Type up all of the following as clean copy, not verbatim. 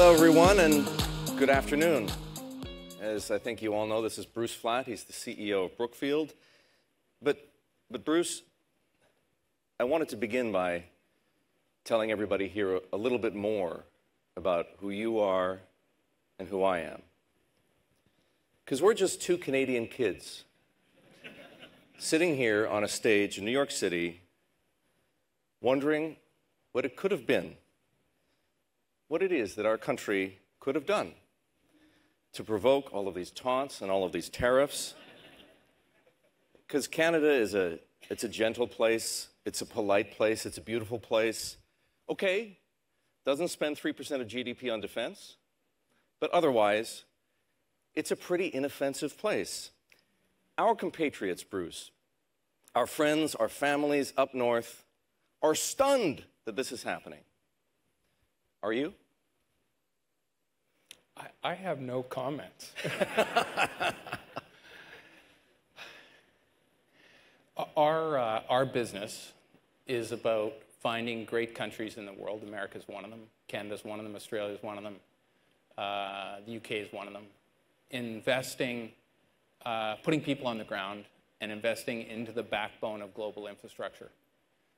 Hello, everyone, and good afternoon. As I think you all know, this is Bruce Flatt. He's the CEO of Brookfield. But Bruce, I wanted to begin by telling everybody here a little bit more about who you are and who I am. Because we're just two Canadian kids sitting here on a stage in New York City wondering what it could have been, what it is that our country could have done to provoke all of these taunts and all of these tariffs. Because Canada is it's a gentle place, it's a polite place, it's a beautiful place. Okay, doesn't spend 3% of GDP on defense, but otherwise, it's a pretty inoffensive place. Our compatriots, Bruce, our friends, our families up north, are stunned that this is happening. Are you? I have no comments. Our business is about finding great countries in the world. America's one of them. Canada's one of them. Australia's one of them. The UK is one of them. Investing, putting people on the ground and investing into the backbone of global infrastructure.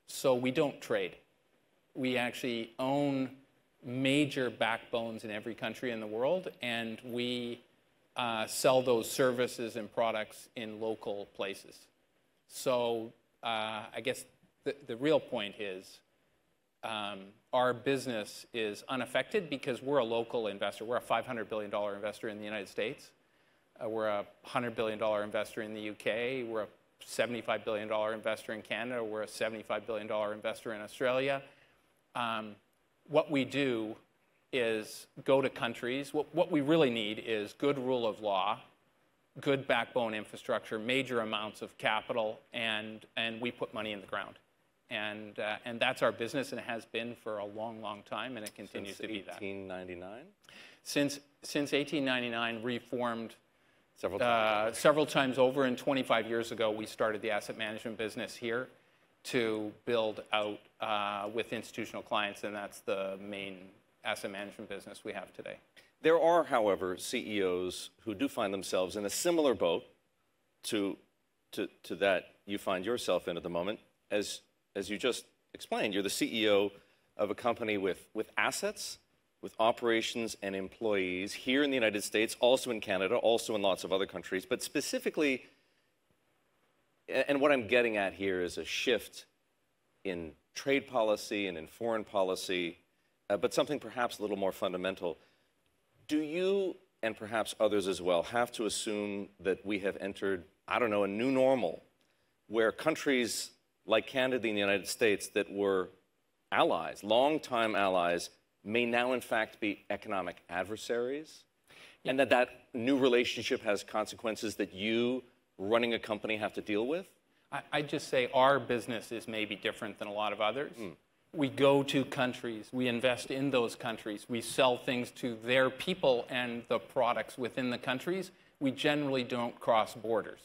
So we don't trade. We actually own major backbones in every country in the world, and we sell those services and products in local places. So I guess the real point is our business is unaffected because we're a local investor. We're a $500 billion investor in the United States. We're a $100 billion investor in the UK. We're a $75 billion investor in Canada. We're a $75 billion investor in Australia. What we do is go to countries. What we really need is good rule of law, good backbone infrastructure, major amounts of capital, and we put money in the ground. And that's our business, and it has been for a long, long time, and it continues to be that. Since 1899? Since 1899, reformed several times over, and 25 years ago, we started the asset management business here to build out with institutional clients, and that's the main asset management business we have today. There are, however, CEOs who do find themselves in a similar boat to that you find yourself in at the moment. As you just explained, you're the CEO of a company with assets, with operations and employees here in the United States, also in Canada, also in lots of other countries, but specifically, and what I'm getting at here is a shift in trade policy and in foreign policy, but something perhaps a little more fundamental. Do you, and perhaps others as well, have to assume that we have entered, I don't know, a new normal, where countries like Canada and the United States that were allies, longtime allies, may now in fact be economic adversaries? Yeah. And that new relationship has consequences that you, running a company, have to deal with? I just say our business is maybe different than a lot of others. We go to countries, we invest in those countries, we sell things to their people and the products within the countries. We generally don't cross borders.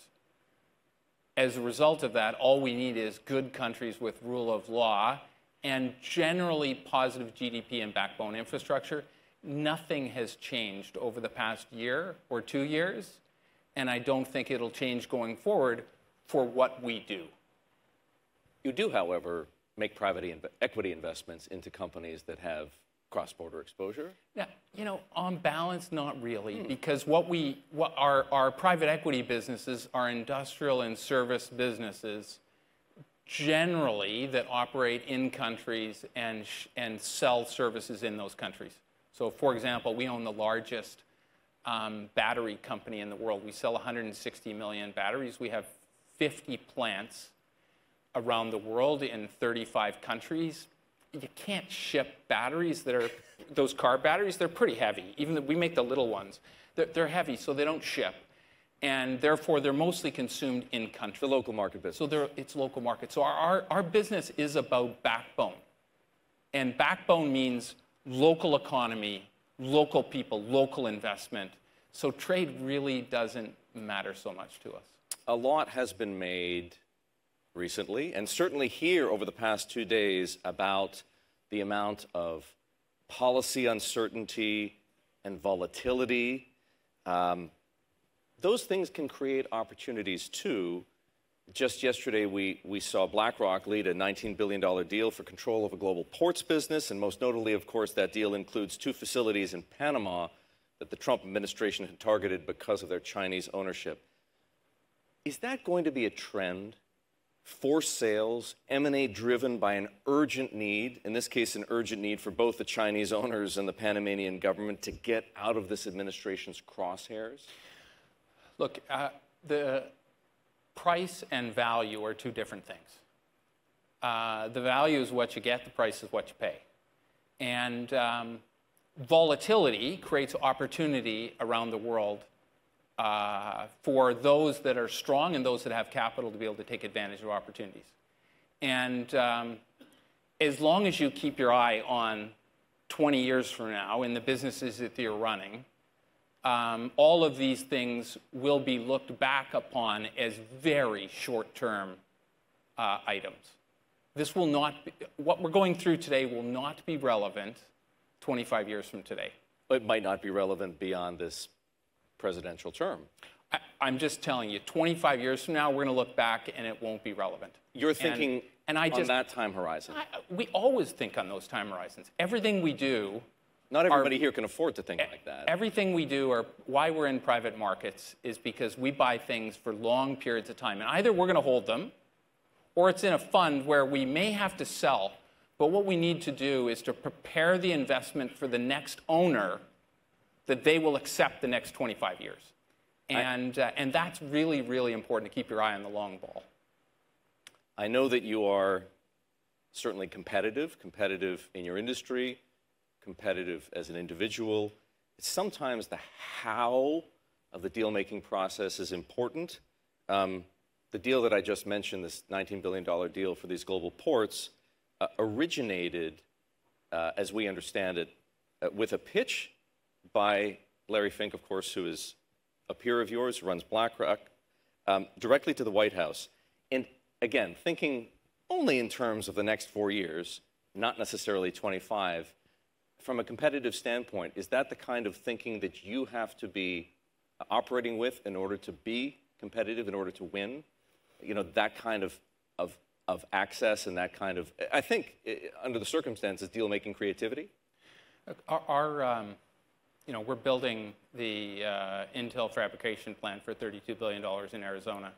As a result of that, all we need is good countries with rule of law and generally positive GDP and backbone infrastructure. Nothing has changed over the past year or 2 years, and I don't think it'll change going forward for what we do. You do, however, make private equity investments into companies that have cross-border exposure? Yeah, you know, on balance, not really, because what our private equity businesses are industrial and service businesses generally that operate in countries and sell services in those countries. So, for example, we own the largest battery company in the world. We sell 160 million batteries. We have 50 plants around the world in 35 countries. You can't ship batteries that are, those car batteries, they're pretty heavy. Even though we make the little ones. They're heavy, so they don't ship. And therefore, they're mostly consumed in country. The local market business. So it's local market. So our business is about backbone. And backbone means local economy, local people, local investment. So trade really doesn't matter so much to us. A lot has been made recently, and certainly here over the past 2 days, about the amount of policy uncertainty and volatility. Those things can create opportunities too. Just yesterday, we saw BlackRock lead a $19 billion deal for control of a global ports business, and most notably, of course, that deal includes 2 facilities in Panama that the Trump administration had targeted because of their Chinese ownership. Is that going to be a trend? Forced sales, M&A driven by an urgent need, in this case an urgent need for both the Chinese owners and the Panamanian government to get out of this administration's crosshairs? Look, the price and value are 2 different things. The value is what you get, the price is what you pay. And volatility creates opportunity around the world for those that are strong and those that have capital to be able to take advantage of opportunities. And as long as you keep your eye on 20 years from now in the businesses that you're running, all of these things will be looked back upon as very short-term items. This will not be, what we're going through today will not be relevant 25 years from today. It might not be relevant beyond this presidential term. I'm just telling you, 25 years from now, we're going to look back and it won't be relevant. You're thinking on that time horizon? We always think on those time horizons. Everything we do... Not everybody here can afford to think like that. Everything we do, or why we're in private markets, is because we buy things for long periods of time. And either we're going to hold them, or it's in a fund where we may have to sell. But what we need to do is to prepare the investment for the next owner that they will accept the next 25 years. And that's really, really important to keep your eye on the long ball. I know that you are certainly competitive in your industry, competitive as an individual. Sometimes the how of the deal-making process is important. The deal that I just mentioned, this $19 billion deal for these global ports, originated, as we understand it, with a pitch by Larry Fink, of course, who is a peer of yours, who runs BlackRock, directly to the White House. And again, thinking only in terms of the next 4 years, not necessarily 25, from a competitive standpoint, is that the kind of thinking that you have to be operating with in order to be competitive, in order to win? You know, that kind of access and that kind of, I think, under the circumstances, deal-making creativity? You know, we're building the Intel fabrication plant for $32 billion in Arizona.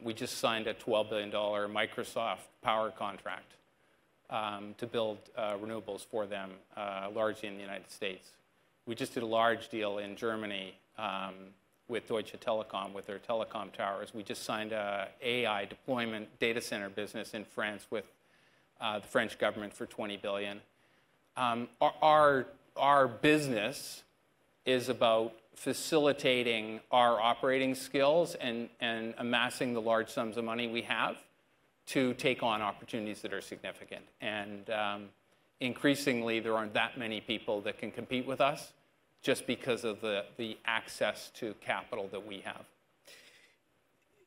We just signed a $12 billion Microsoft power contract to build renewables for them, largely in the United States. We just did a large deal in Germany with Deutsche Telekom, with their telecom towers. We just signed a AI deployment data center business in France with the French government for $20 billion. Our business is about facilitating our operating skills and amassing the large sums of money we have to take on opportunities that are significant. And increasingly, there aren't that many people that can compete with us just because of the access to capital that we have.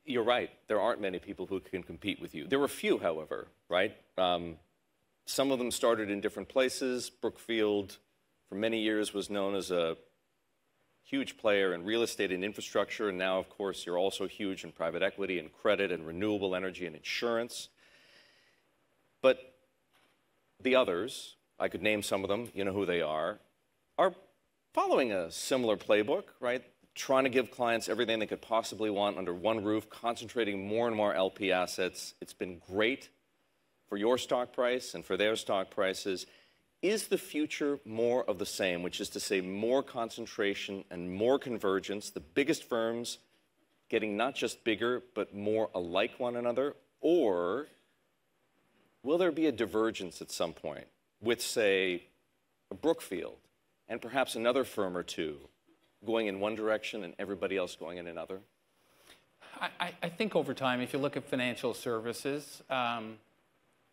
You're right. There aren't many people who can compete with you. There were few, however, right? Some of them started in different places. Brookfield, for many years, was known as a huge player in real estate and infrastructure, and now, of course, you're also huge in private equity and credit and renewable energy and insurance. But the others, I could name some of them, you know who they are following a similar playbook, right? Trying to give clients everything they could possibly want under one roof, concentrating more and more LP assets. It's been great for your stock price and for their stock prices. Is the future more of the same, which is to say more concentration and more convergence, the biggest firms getting not just bigger, but more alike one another? Or will there be a divergence at some point with, say, a Brookfield and perhaps another firm or two going in one direction and everybody else going in another? I think over time, if you look at financial services,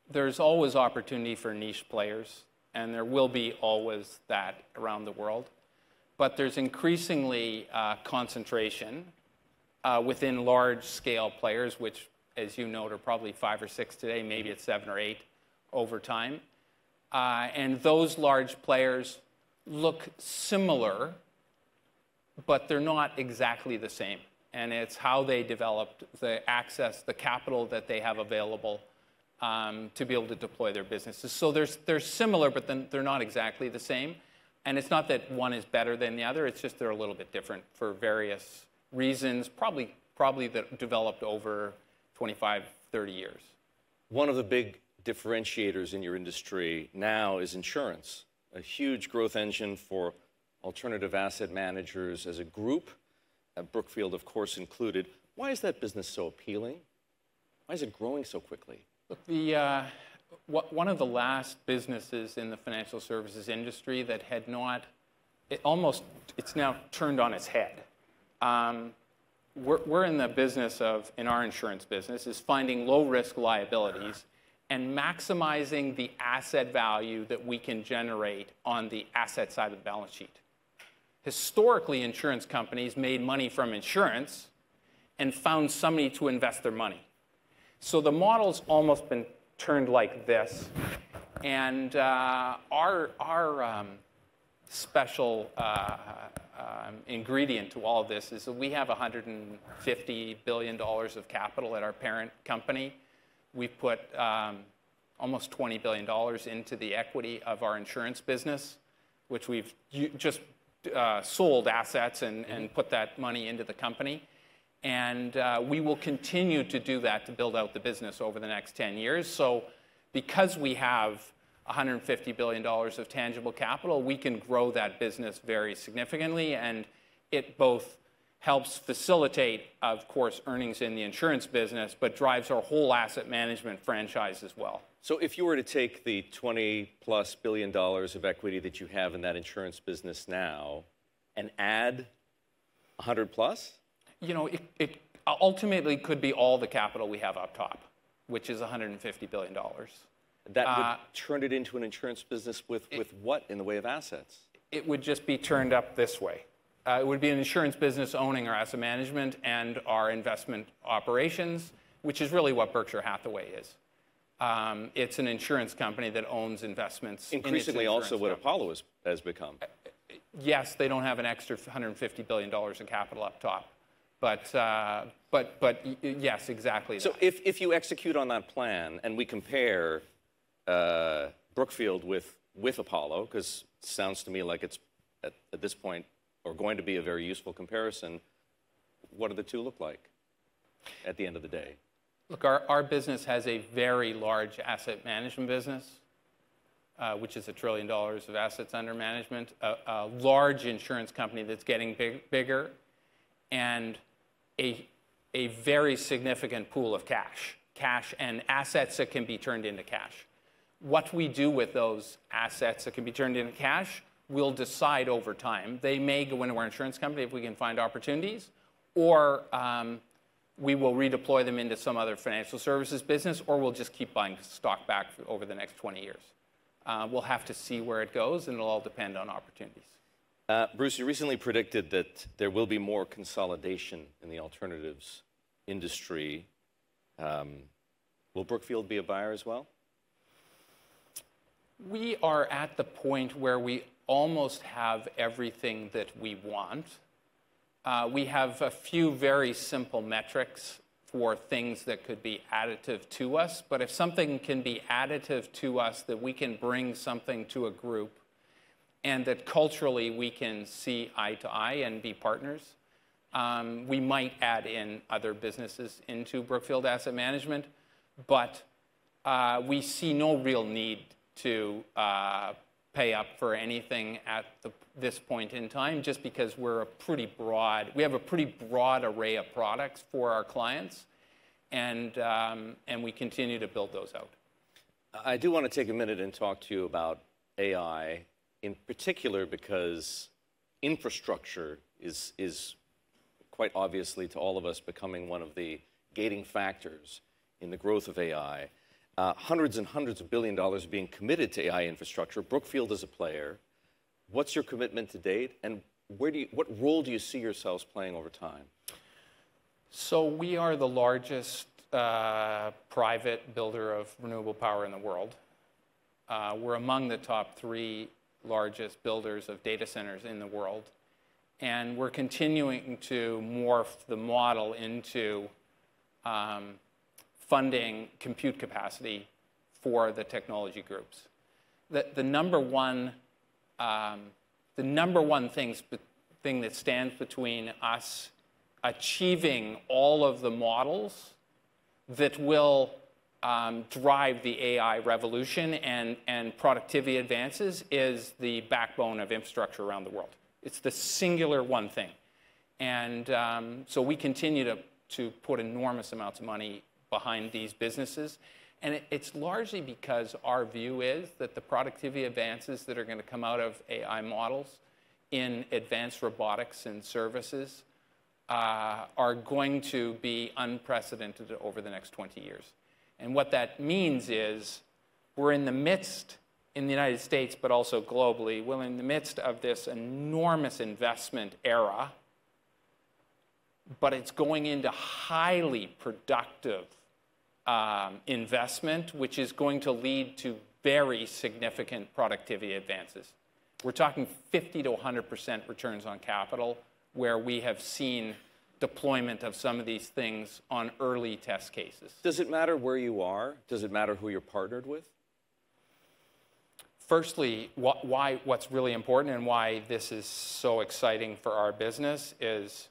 there's always opportunity for niche players. And there will be always that around the world. But there's increasingly concentration within large-scale players, which, as you note, are probably 5 or 6 today. Maybe it's 7 or 8 over time. And those large players look similar, but they're not exactly the same. And it's how they developed the access, the capital that they have available to be able to deploy their businesses. So they're similar, but then they're not exactly the same. And it's not that one is better than the other. It's just they're a little bit different for various reasons, probably that developed over 25, 30 years. One of the big differentiators in your industry now is insurance, a huge growth engine for alternative asset managers as a group, Brookfield, of course, included. Why is that business so appealing? Why is it growing so quickly? Look, one of the last businesses in the financial services industry that had not, it's now turned on its head. We're in the business of, in our insurance business, is finding low-risk liabilities and maximizing the asset value that we can generate on the asset side of the balance sheet. Historically, insurance companies made money from insurance and found somebody to invest their money. So the model's almost been turned like this. And our special ingredient to all of this is that we have $150 billion of capital at our parent company. We've put almost $20 billion into the equity of our insurance business, which we've just sold assets and put that money into the company. And we will continue to do that to build out the business over the next 10 years. So because we have $150 billion of tangible capital, we can grow that business very significantly. And it both helps facilitate, of course, earnings in the insurance business, but drives our whole asset management franchise as well. So if you were to take the $20+ billion of equity that you have in that insurance business now and add 100 plus? You know, it ultimately could be all the capital we have up top, which is $150 billion. That would turn it into an insurance business with what in the way of assets? It would just be turned up this way. It would be an insurance business owning our asset management and our investment operations, which is really what Berkshire Hathaway is. It's an insurance company that owns investments. Increasingly also what Apollo has become. Yes, they don't have an extra $150 billion of capital up top. But yes, exactly. So if you execute on that plan and we compare Brookfield with Apollo, because it sounds to me like it's at this point or going to be a very useful comparison, what do the two look like at the end of the day? Look, our business has a very large asset management business, which is $1 trillion of assets under management, a large insurance company that's getting bigger, and a very significant pool of cash and assets that can be turned into cash. What we do with those assets that can be turned into cash, we'll decide over time. They may go into our insurance company if we can find opportunities, or we will redeploy them into some other financial services business, or we'll just keep buying stock back over the next 20 years. We'll have to see where it goes, and it'll all depend on opportunities. Bruce, you recently predicted that there will be more consolidation in the alternatives industry. Will Brookfield be a buyer as well? We are at the point where we almost have everything that we want. We have a few very simple metrics for things that could be additive to us. But if something can be additive to us, that we can bring something to a group, and that culturally we can see eye to eye and be partners, we might add in other businesses into Brookfield Asset Management. But we see no real need to pay up for anything at this point in time, just because we have a pretty broad array of products for our clients, and we continue to build those out. I do want to take a minute and talk to you about AI, in particular because infrastructure is quite obviously to all of us becoming one of the gating factors in the growth of AI. Hundreds and hundreds of billion dollars being committed to AI infrastructure. Brookfield is a player. What's your commitment to date, and what role do you see yourselves playing over time? So we are the largest private builder of renewable power in the world. We're among the top 3 largest builders of data centers in the world. And we're continuing to morph the model into funding compute capacity for the technology groups. The number one thing that stands between us achieving all of the models that will drive the AI revolution and productivity advances is the backbone of infrastructure around the world. It's the singular one thing. And so we continue to put enormous amounts of money behind these businesses. And it's largely because our view is that the productivity advances that are going to come out of AI models in advanced robotics and services are going to be unprecedented over the next 20 years. And what that means is we're in the midst, in the United States, but also globally, we're in the midst of this enormous investment era, but it's going into highly productive investment, which is going to lead to very significant productivity advances. We're talking 50 to 100% returns on capital, where we have seen deployment of some of these things on early test cases. Does it matter where you are? Does it matter who you're partnered with? Firstly, what's really important and why this is so exciting for our business is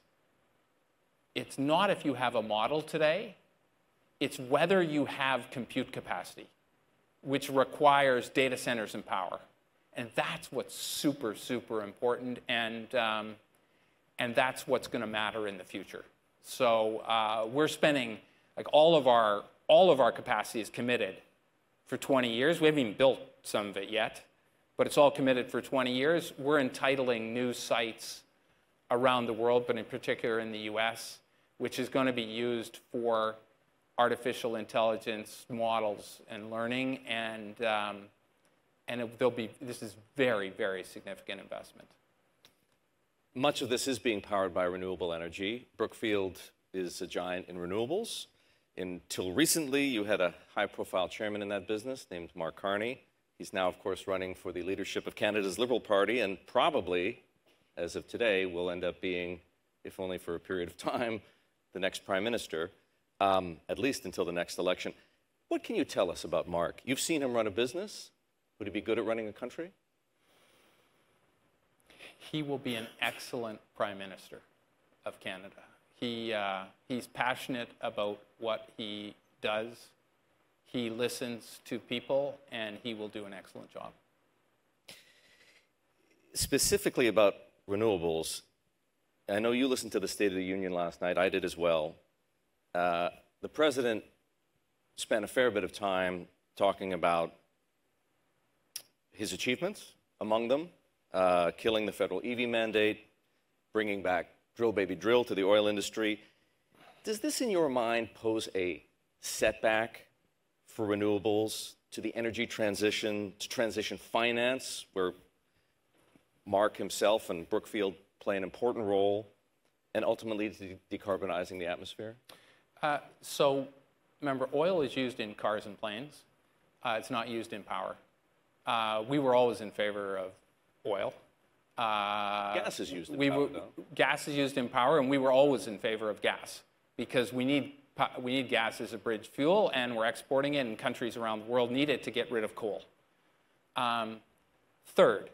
it's not if you have a model today, it's whether you have compute capacity, which requires data centers and power. And that's what's super, super important, and that's what's going to matter in the future. So we're spending, like, all of our capacity is committed for 20 years. We haven't even built some of it yet, but it's all committed for 20 years. We're entitling new sites around the world, but in particular in the US, which is going to be used for artificial intelligence models and learning, and this is very, very significant investment. Much of this is being powered by renewable energy. Brookfield is a giant in renewables. Until recently, you had a high-profile chairman in that business named Mark Carney. He's now, of course, running for the leadership of Canada's Liberal Party, and probably, as of today, will end up being, if only for a period of time, the next prime minister, at least until the next election. What can you tell us about Mark? You've seen him run a business. Would he be good at running a country? He will be an excellent prime minister of Canada. He's passionate about what he does. He listens to people, and he will do an excellent job. Specifically about renewables, I know you listened to the State of the Union last night. I did as well. The president spent a fair bit of time talking about his achievements, among them, killing the federal EV mandate, bringing back drill, baby, drill to the oil industry. Does this, in your mind, pose a setback for renewables, to the energy transition, to transition finance, where Mark himself and Brookfield play an important role, and ultimately to decarbonizing the atmosphere? So, remember, oil is used in cars and planes. It's not used in power. We were always in favor of oil. Gas is used in power, though. Gas is used in power, and we were always in favor of gas because we need gas as a bridge fuel, and we're exporting it, and countries around the world need it to get rid of coal. Third,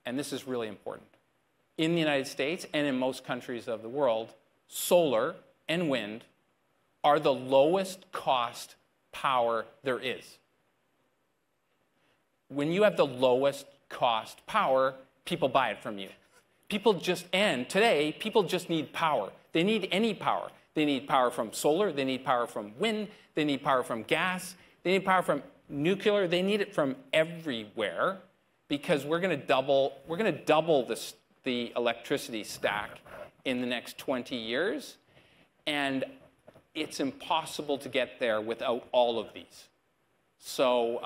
and this is really important, in the United States and in most countries of the world, solar and wind are the lowest cost power there is. When you have the lowest cost power, people buy it from you. Today, people just need power. They need any power. They need power from solar, they need power from wind, they need power from gas, they need power from nuclear, they need it from everywhere because we're going to double the electricity stack in the next 20 years, and it's impossible to get there without all of these. So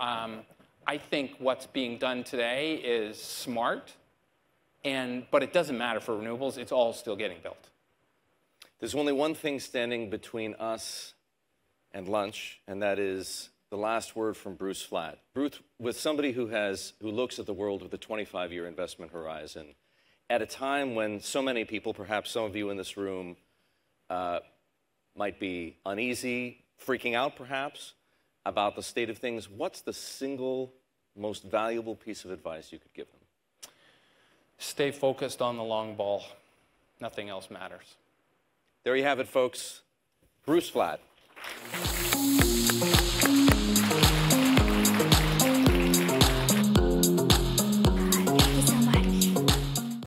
I think what's being done today is smart, but it doesn't matter for renewables. It's all still getting built. There's only one thing standing between us and lunch, and that is the last word from Bruce Flatt. Bruce, with somebody who looks at the world with a 25-year investment horizon, at a time when so many people, perhaps some of you in this room, might be uneasy, freaking out perhaps, about the state of things, what's the single most valuable piece of advice you could give them? Stay focused on the long ball. Nothing else matters. There you have it, folks. Bruce Flatt.